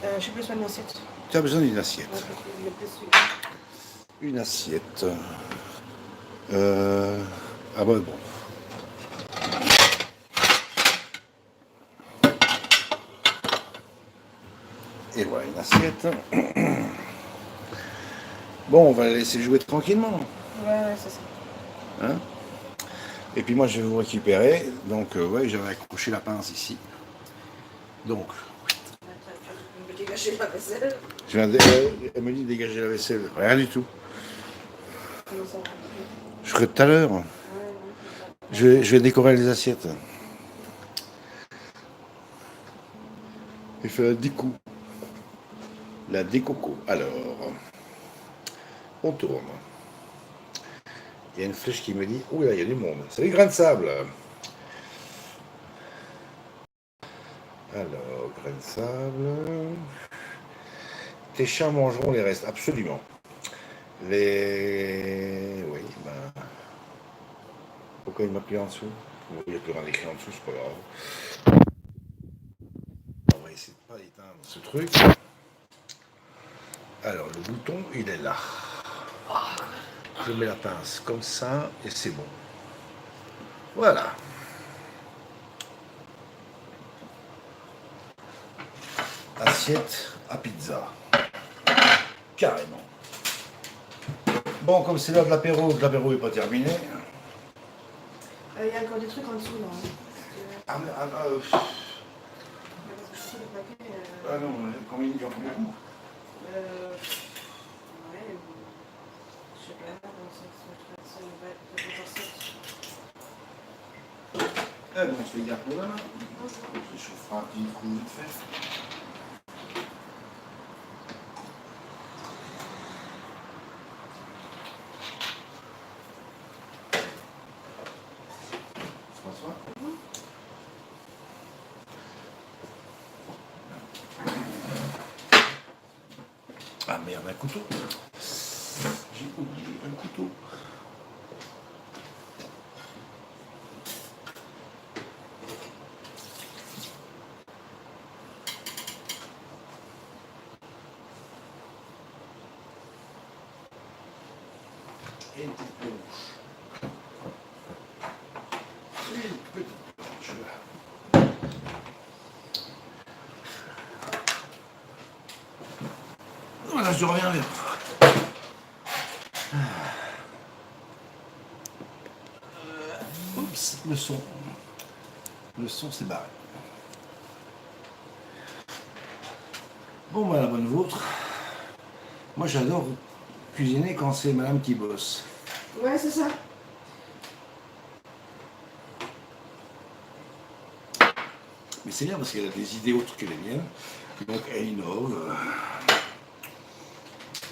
Ouais, je suis plus une assiette. Tu as besoin d'une assiette. Ouais, le plus celui. Une assiette. Ah bon. Et voilà une assiette. Bon, on va la laisser jouer tranquillement. Ouais, c'est ça. Hein? Et puis moi, je vais vous récupérer. Donc, ouais, j'avais accroché la pince ici. Donc, Je vais dégager la vaisselle. elle me dit de dégager la vaisselle. Rien du tout. Comment ça va? Je ferai tout à l'heure. Ouais, Je vais décorer les assiettes. Et faire la déco. La décoco. Alors, on tourne. Il y a une flèche qui me dit, oh là, il y a du monde. Salut, grain de sable. Alors, grain de sable. Tes chats mangeront les restes, absolument. Oui, ben. Pourquoi il m'a pris en dessous? Bon, il n'y a plus rien écrit en dessous, c'est pas grave. On va essayer de ne pas éteindre ce truc. Alors, le bouton, il est là. Je mets la pince comme ça et c'est bon. Voilà. Assiette à pizza. Carrément. Bon, comme c'est l'heure de l'apéro n'est pas terminé. il y a encore des trucs en dessous là. Ah, mais, ah non, combien il y en a beaucoup? Ouais, je sais pas, 25, 25, 27. Eh bon, on se fait gaffe pour demain. Je chaufferai un petit coup vite fait. François? Ah merde, un couteau. J'ai oublié un couteau. Et une petite planche. Une petite planche. Voilà, je reviens vers toi. Oups, le son. Le son s'est barré. Bon, bah, la bonne vôtre. Moi, j'adore cuisiner quand c'est madame qui bosse. Ouais, c'est ça. Mais c'est bien parce qu'elle a des idées autres que les miennes. Donc, elle innove.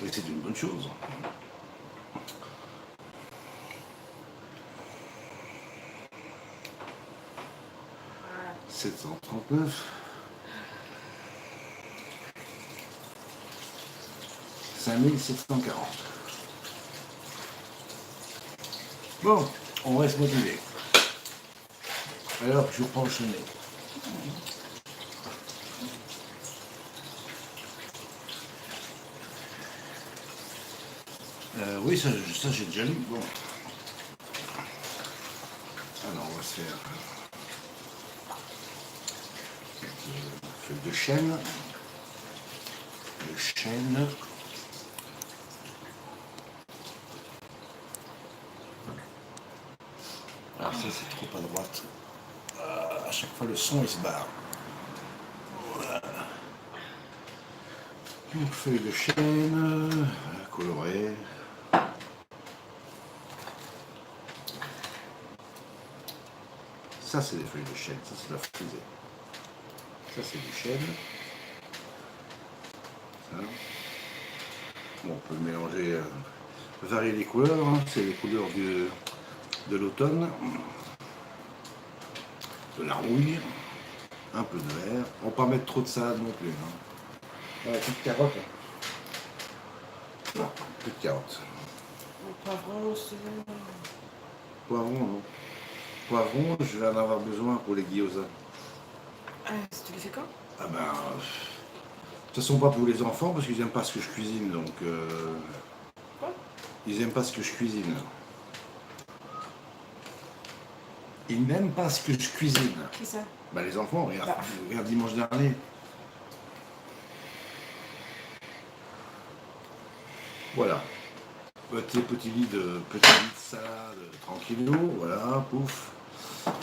Et c'est une bonne chose. 739. 5740. Bon, on reste motivé. Alors, je reprends le chemin. Oui, ça j'ai déjà lu. Bon. Alors, on va se faire feuille de chêne. Le chêne. Alors ça, c'est trop à droite. À chaque fois, le son, il se barre. Voilà. Une feuille de chêne, colorée. Ça, c'est des feuilles de chêne. Ça, c'est la frisée. Ça, c'est du chêne. Ça. Bon, on peut mélanger, varier les couleurs. Hein. C'est les couleurs de l'automne. De la rouille. Un peu de vert. On ne va pas mettre trop de salade non plus. Hein. Plus de carottes. Non, plus de carottes. Le poivron aussi. Poivron, non. Poivron, je vais en avoir besoin pour les gyoza. Ah, tu les fais quand? Ah ben, de toute façon pas pour les enfants parce qu'ils n'aiment pas ce que je cuisine, donc Quoi? ils n'aiment pas ce que je cuisine. Ils n'aiment pas ce que je cuisine. Qui ça? Bah les enfants, regarde, Bah. regarde dimanche dernier. Voilà. Petit lit de salade, tranquillou, voilà, pouf.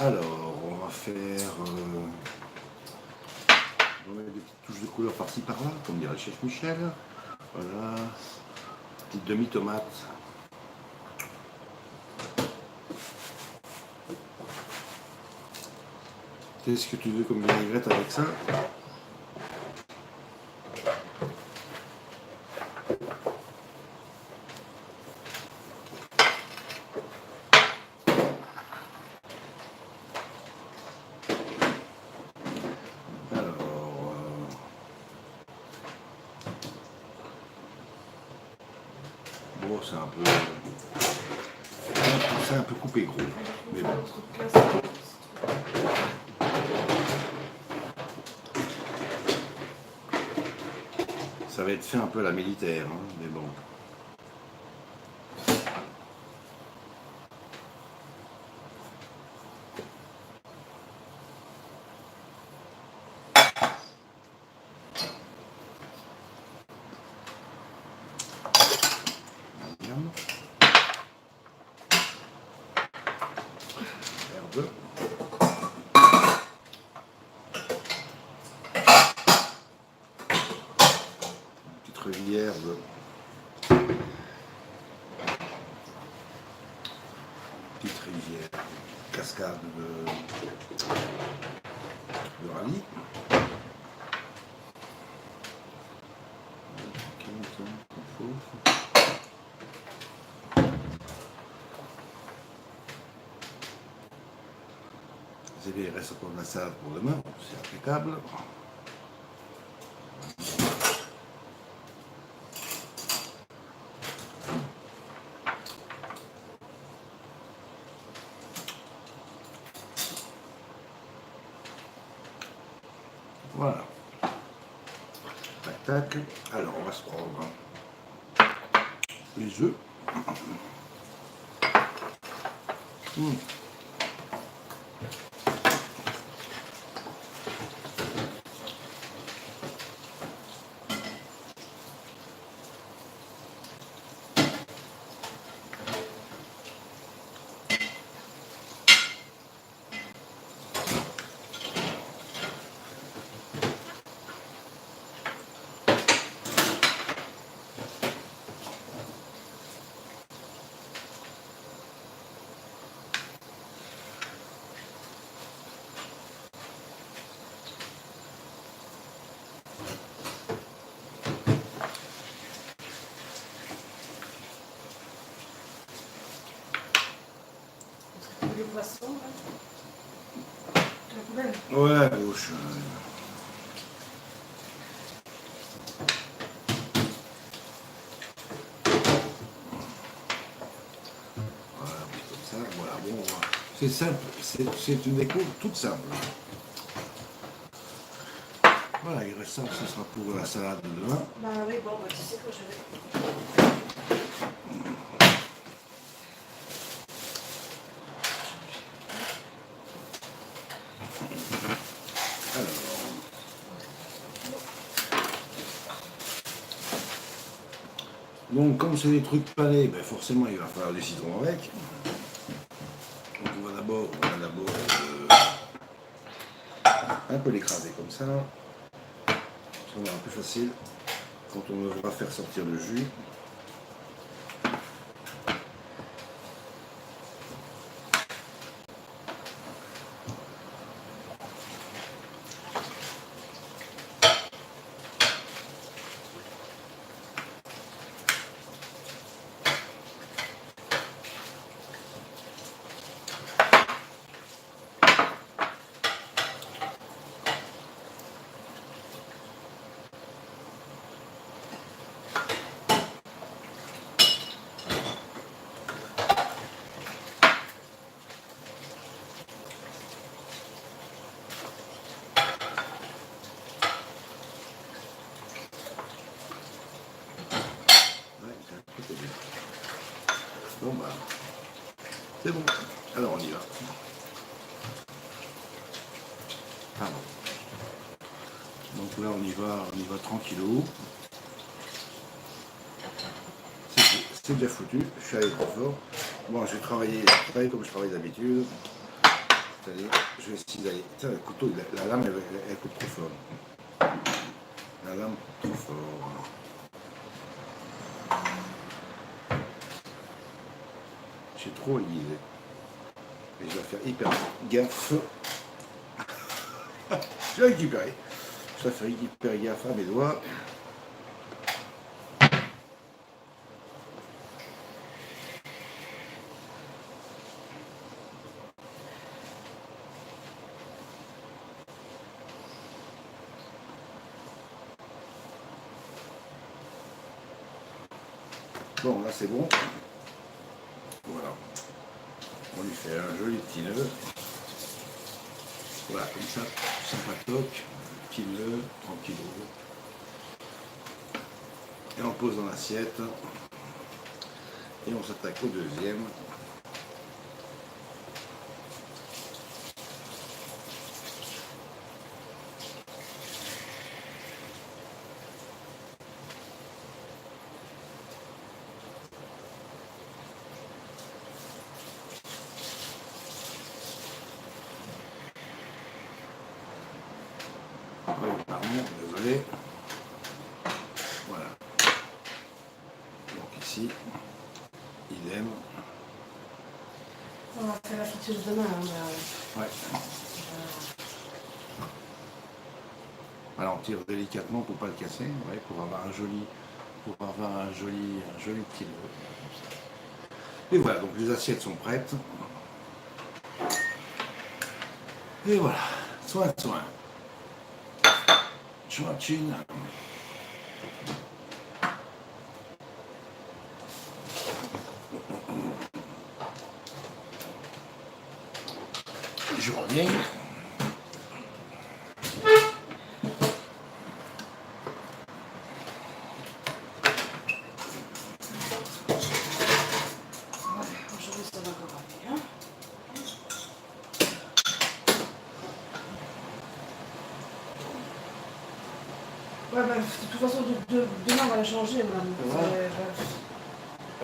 Alors, on va faire... on va mettre des petites touches de couleur par-ci par-là, comme dirait le chef Michel. Voilà. Petite demi-tomate. Qu'est-ce que tu veux comme vinaigrette avec ça? Bon, c'est un peu coupé gros, mais bon. Ça va être fait un peu à la militaire, hein, mais bon. Herbe. Petite rivière de... Petite rivière, cascade de rallye. Il reste encore de la salade pour demain, c'est impeccable. Voilà. Tac tac. Alors on va se prendre les œufs. Le poisson, là. La poubelle. Ouais, à gauche. Voilà, comme ça, voilà, bon, c'est simple, c'est une déco toute simple. Voilà, il reste ça, ce sera pour la salade de demain. Bah oui, bon, bah, tu sais quoi, je vais. Alors, donc comme c'est des trucs panés, ben forcément il va falloir du citron avec. Donc on va d'abord un peu l'écraser comme ça. Ça va être plus facile quand on va faire sortir le jus. Ouais, c'est un peu bien. Bon bah, c'est bon. Alors on y va. Pardon. Donc là on y va tranquillou. C'est déjà foutu, je suis allé trop fort. Bon, je vais travailler comme je travaille d'habitude. C'est-à-dire, je vais essayer d'aller. Tiens, le couteau, la lame, elle coupe trop fort. La lame trop fort. J'ai trop aiguisé. Et je dois faire hyper gaffe. Je dois récupérer. Je dois faire hyper gaffe à mes doigts. Bon, là c'est bon. Voilà. On lui fait un joli petit nœud. Voilà, comme ça, sympatoque, petit nœud, tranquillou. Et on pose dans l'assiette. Et on s'attaque au deuxième. Oui, pardon, désolé. Voilà. Donc ici, idem. On va faire la friture demain. Hein, Ouais. Alors on tire délicatement pour pas le casser, ouais, pour avoir un joli petit nœud. Et voilà, donc les assiettes sont prêtes. Et voilà, soin. Chouin-chine. Je reviens. aujourd'hui, ça va encore aller. Hein. Ouais, bah, de toute façon, demain, on va la changer, madame. Ouais.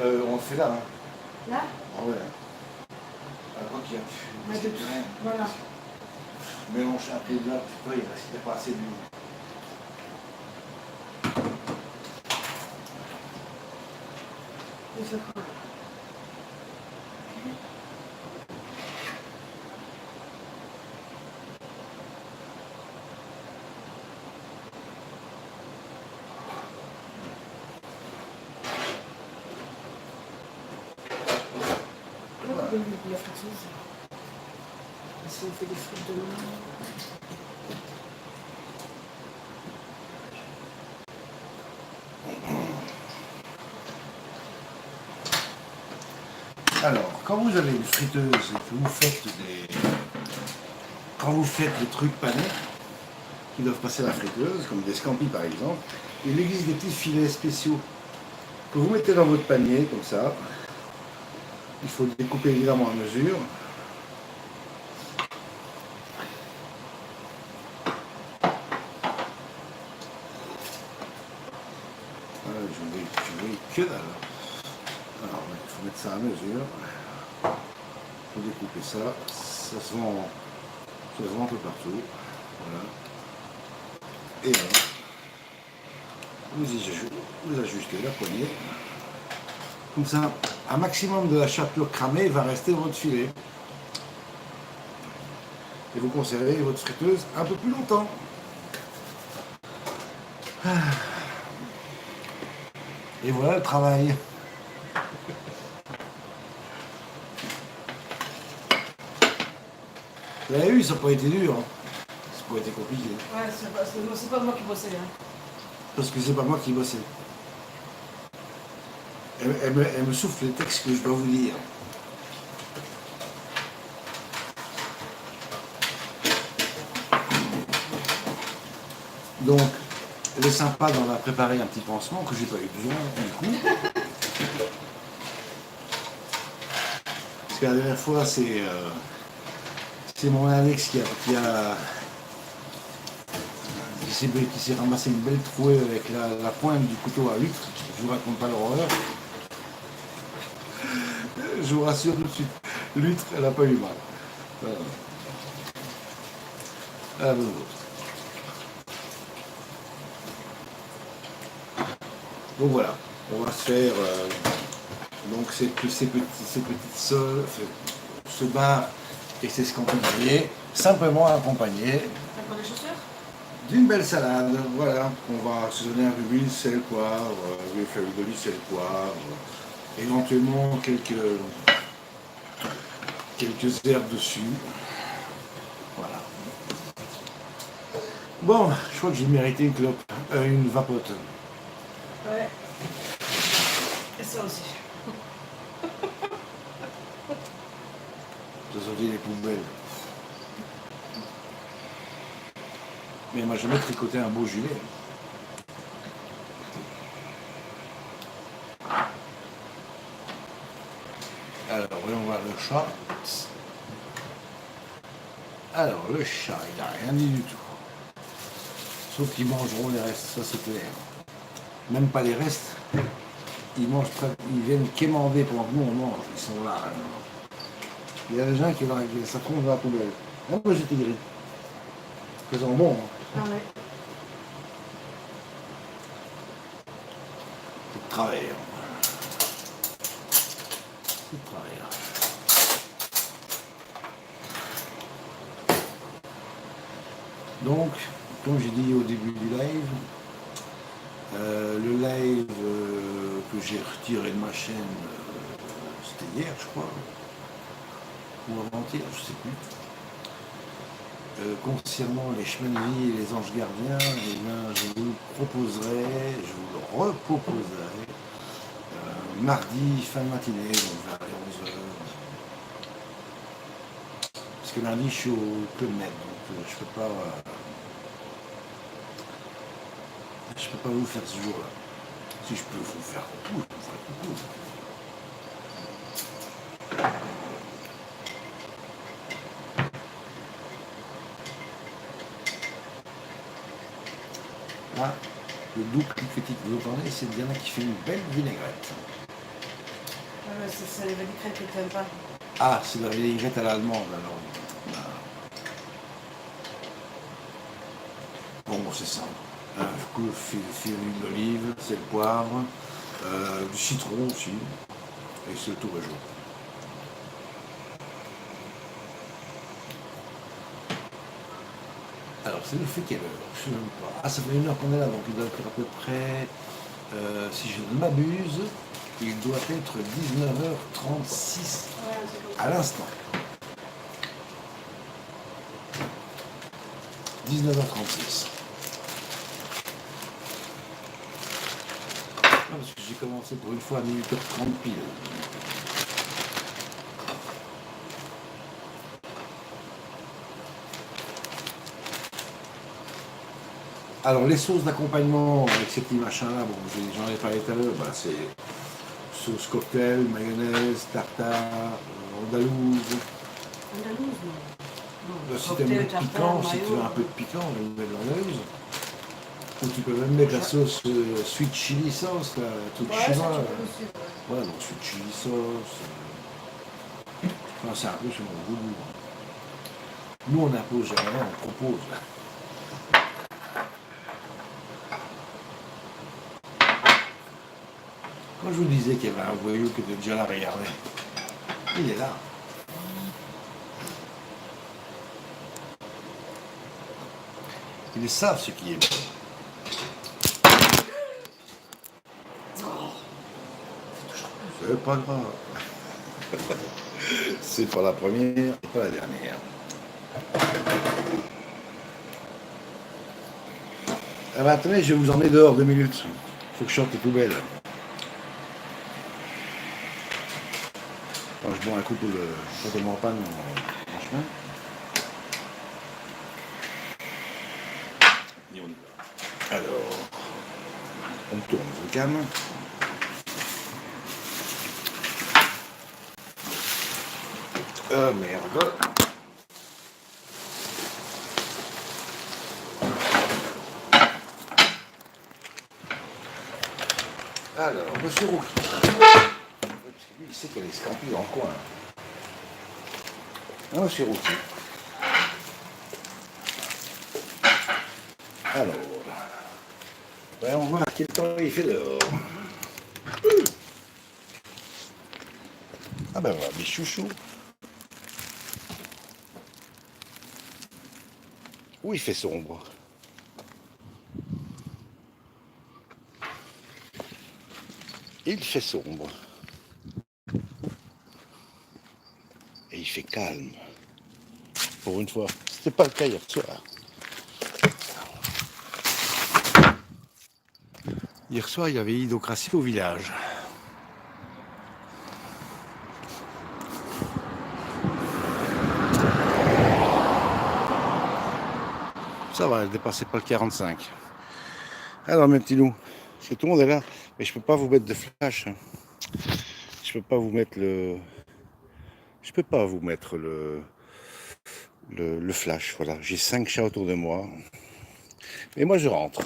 On le fait là. Hein. Là Ah ouais. Alors, qu'il y a Mais de tout. Voilà. Mélange un peu de là, tu vois, il restait pas assez d'huile. Et ça quoi La friteuse. Si on fait des frites demain. Alors, quand vous avez une friteuse et que vous faites quand vous faites des trucs panés qui doivent passer à la friteuse, comme des scampis par exemple, il existe des petits filets spéciaux que vous mettez dans votre panier, comme ça. Il faut le découper évidemment à mesure. Je vais que dalle. Alors, il faut mettre ça à mesure. Il faut découper ça. Ça se vend un peu partout. Voilà. Et là, vous ajustez la poignée. Comme ça, un maximum de la chapelure cramée va rester dans votre filet. Et vous conservez votre friteuse un peu plus longtemps. Et voilà le travail. Vous avez vu, ça n'a pas été dur. Hein. Ça n'a pas été compliqué. Ouais, c'est pas moi qui bossais. Hein. Parce que c'est pas moi qui bossais. Elle me souffle les textes que je dois vous lire. Donc, elle est sympa d'en préparer un petit pansement que j'ai pas eu besoin du coup. Parce que la dernière fois, c'est mon Alex qui s'est ramassé une belle trouée avec la pointe du couteau à huître. Je vous raconte pas l'horreur. Je vous rassure tout de suite, l'huître, elle n'a pas eu mal. Voilà. Ah, bon. Donc voilà, on va se faire donc ces petites sols, ce bar et ces scampis simplement accompagnés d'une belle salade. Voilà, on va assaisonner un peu d'huile, sel, poivre, huile fleur d'olive, sel, poivre, éventuellement quelques herbes dessus. Voilà. Bon, je crois que j'ai mérité une clope, une vapote. Ouais. Et ça aussi. De sauter les poubelles. Mais moi, je vais tricoter un beau gilet. Alors, voyons voir le chat. Alors, le chat, il n'a rien dit du tout. Sauf qu'ils mangeront les restes, ça c'est clair. Même pas les restes. Ils viennent quémander pendant que nous on mange. Ils sont là. Il y a des gens qui ça tombe dans la poubelle. Moi j'étais gris. Faisant bon. Hein. Ah ouais. C'est de travail. C'est de travail. Donc, comme j'ai dit au début du live, le live que j'ai retiré de ma chaîne, c'était hier, je crois, ou avant-hier, je ne sais plus. Concernant les chemins de vie et les anges gardiens, eh bien, je vous le reproposerai mardi, fin de matinée, donc vers les 11h. Parce que lundi, je suis au Club Med, donc je peux pas vous faire ce jour-là. Si je peux vous faire tout, je vous ferai tout. Là, le doux cliquetis que vous entendez, c'est Diana qui fait une belle vinaigrette. Ouais, c'est les vinaigrettes que tu n'aimes pas. Ah, c'est la vinaigrette à l'allemande alors. Bon, c'est simple. Un coup de l'huile d'olive, c'est le poivre, du citron aussi, et c'est le tout réchaud. Alors, c'est le fait quelle heure? Je sais même pas. Ah, ça fait 1 heure qu'on est là, donc il doit être à peu près, si je ne m'abuse, il doit être 19h36 à l'instant. 19h36. Ah, parce que j'ai commencé pour une fois à 18h30 pile. Alors les sauces d'accompagnement avec ces petits machins là, bon j'en ai parlé tout à l'heure, bah, c'est sauce cocktail, mayonnaise, tartare, andalouse. Andalouse, non. Bah, si tu aimes le piquant, si tu veux un peu de piquant, on va mettre de l'andalouse. Ou tu peux même mettre la sauce sweet chili sauce, là, toute chinoise. Ouais, donc sweet chili sauce. Enfin, c'est un peu sur mon goût. Nous on n'impose jamais, on propose. Quand je vous disais qu'il y avait un voyou qui était déjà là, regardez. Il est là. Ils savent ce qui est bon. C'est pas grave. C'est pas la première et pas la dernière. Ah bah attendez, je vais vous emmener dehors 2 minutes. Faut que je sorte les poubelles. Quand je bois un coup pour le totalement en panne en chemin. Et on y va. Alors, on tourne le cam. Merde. Alors, monsieur Rouki. Lui, il sait qu'elle est scampie dans le coin. Hein, monsieur Rouki. Alors, ben, on va voir quel temps il fait dehors. Ah ben voilà, mes chouchous. Où il fait sombre. Il fait sombre. Et il fait calme. Pour une fois. C'était pas le cas hier soir. Hier soir, il y avait Idiocratie au village. Ça va, elle dépassait pas le 45. Alors mes petits loups, parce que tout le monde est là, mais je peux pas vous mettre de flash. Je peux pas vous mettre le. Je peux pas vous mettre le flash. Voilà, j'ai 5 chats autour de moi. Mais moi je rentre.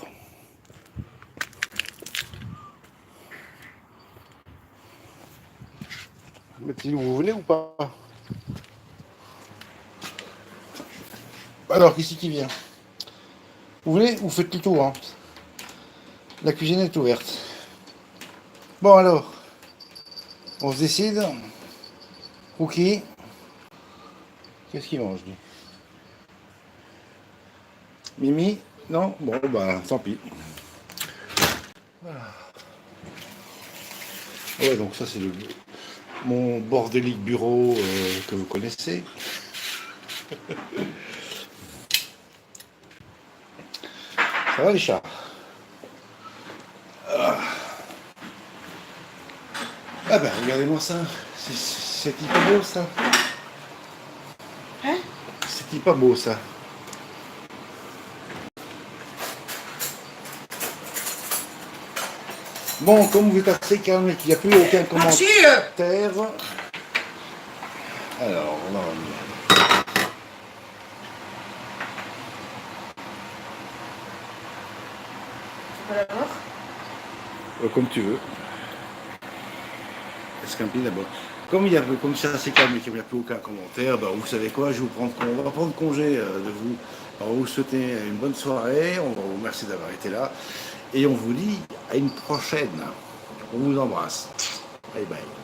Mes petits loups, vous venez ou pas? Alors, qui c'est qui vient? Vous venez? Vous faites le tour, hein? La cuisine est ouverte. Bon alors, on se décide. Cookie. Qu'est-ce qu'il mange, lui? Mimi? Non? Bon, bah, tant pis. Voilà. Ouais, donc ça, c'est mon bordélique bureau que vous connaissez. Ça va, les chats? Ah ben, regardez-moi ça. C'est pas beau, ça. Hein? C'est pas beau, ça. Bon, comme vous êtes assez calme et qu'il n'y a plus aucun commentaire, alors, on va revenir. Tu peux l'avoir? Comme tu veux. Escampi d'abord. Comme c'est assez calme et qu'il n'y a plus aucun commentaire, bah, vous savez quoi, on va prendre congé de vous. Alors, on va vous souhaiter une bonne soirée, on vous remercie d'avoir été là et on vous dit à une prochaine. On vous embrasse. Bye bye.